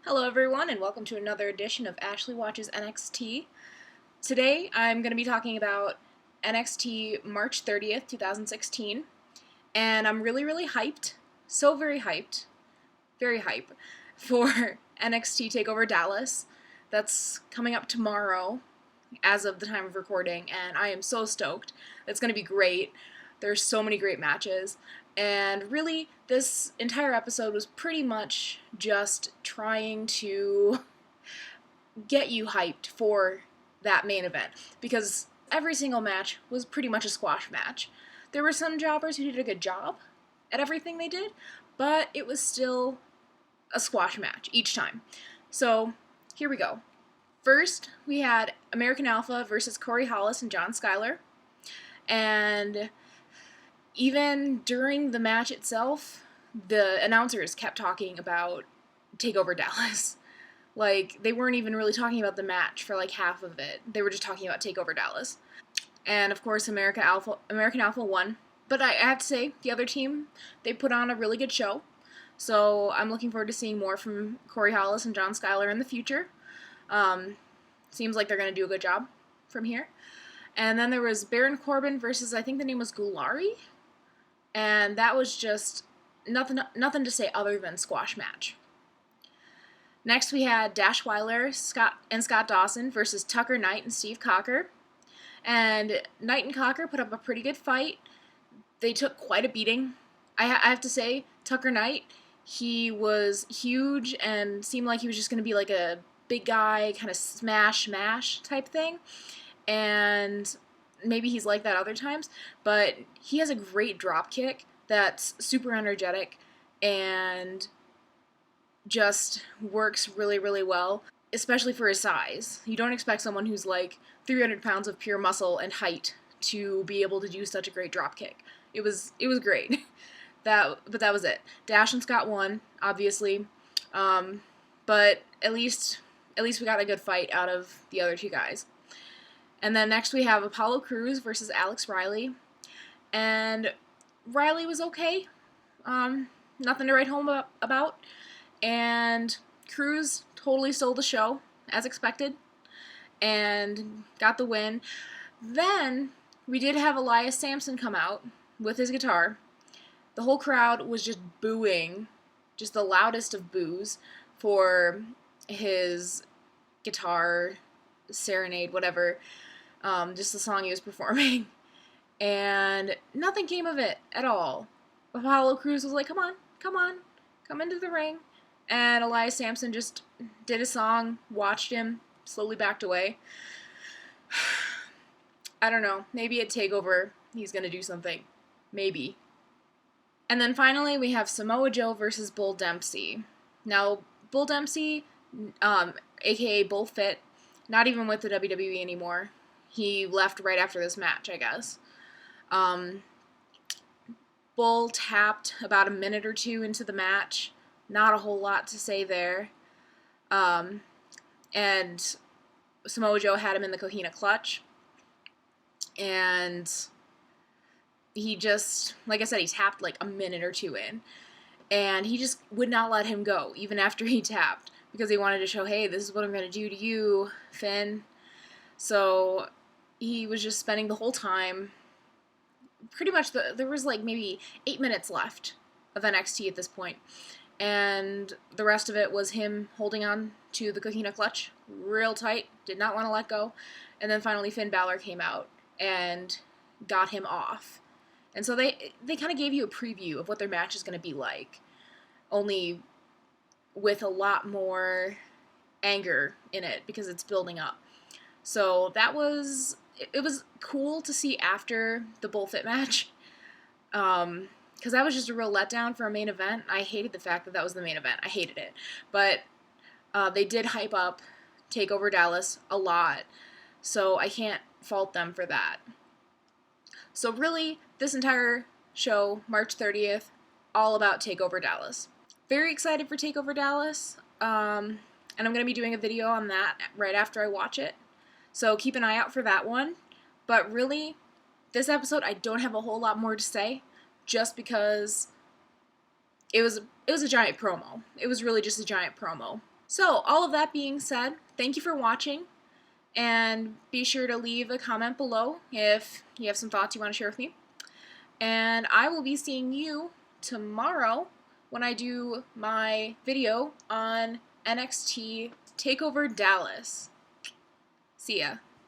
Hello everyone and welcome to another edition of Ashley Watches NXT. Today I'm going to be talking about NXT March 30th, 2016, and I'm really hyped, so very hyped, very hype, for NXT Takeover Dallas. That's coming up tomorrow as of the time of recording, and I am so stoked. It's going to be great. There's so many great matches. And really, this entire episode was pretty much just trying to get you hyped for that main event. Because every single match was pretty much a squash match. There were some jobbers who did a good job at everything they did, but it was still a squash match each time. So, here we go. First, we had American Alpha versus Corey Hollis and John Skyler. And even during the match itself, the announcers kept talking about Takeover Dallas. Like, they weren't even really talking about the match for like half of it. They were just talking about Takeover Dallas. And of course, American Alpha won. But I have to say, the other team, they put on a really good show. So I'm looking forward to seeing more from Corey Hollis and John Skyler in the future. Seems like they're going to do a good job from here. And then there was Baron Corbin versus, I think the name was Gulari. And that was just nothing to say other than squash match. Next we had Dash Weiler Scott Dawson versus Tucker Knight and Steve Cocker. And Knight and Cocker put up a pretty good fight. They took quite a beating. I have to say, Tucker Knight, he was huge and seemed like he was just going to be like a big guy, kind of smash type thing. And maybe he's like that other times, but he has a great drop kick that's super energetic and just works really well, especially for his size. You don't expect someone who's like 300 pounds of pure muscle and height to be able to do such a great drop kick. It was great. But that was it. Dash and Scott won, obviously, but at least we got a good fight out of the other two guys. And then next we have Apollo Crews versus Alex Riley. And Riley was okay. Nothing to write home about. And Crews totally stole the show, as expected, and got the win. Then we did have Elias Sampson come out with his guitar. The whole crowd was just booing, just the loudest of boos, for his guitar serenade, whatever. Just the song he was performing, and nothing came of it at all. Apollo Crews was like, come into the ring, and Elias Sampson just did a song, watched him, slowly backed away. I don't know, maybe at TakeOver he's gonna do something, maybe. And then finally we have Samoa Joe versus Bull Dempsey. Now, Bull Dempsey, aka Bull Fit, not even with the WWE anymore. He left right after this match, I guess. Bull tapped about a minute or two into the match. Not a whole lot to say there. And Samoa Joe had him in the Coquina Clutch. And he just, like I said, he tapped like a minute or two in. And he just would not let him go, even after he tapped. Because he wanted to show, hey, this is what I'm going to do to you, Finn. So he was just spending the whole time, pretty much, there was like maybe 8 minutes left of NXT at this point, and the rest of it was him holding on to the Coquina Clutch real tight, did not want to let go, and then finally Finn Balor came out and got him off. And so they kind of gave you a preview of what their match is going to be like, only with a lot more anger in it because it's building up. So it was cool to see after the Bullfit match, because that was just a real letdown for a main event. I hated the fact that was the main event. I hated it. But they did hype up Takeover Dallas a lot, so I can't fault them for that. So really, this entire show, March 30th, all about Takeover Dallas. Very excited for Takeover Dallas, and I'm going to be doing a video on that right after I watch it. So keep an eye out for that one. But really, this episode, I don't have a whole lot more to say, just because it was a giant promo. It was really just a giant promo. So, all of that being said, thank you for watching, and be sure to leave a comment below if you have some thoughts you want to share with me. And I will be seeing you tomorrow when I do my video on NXT Takeover Dallas. See ya.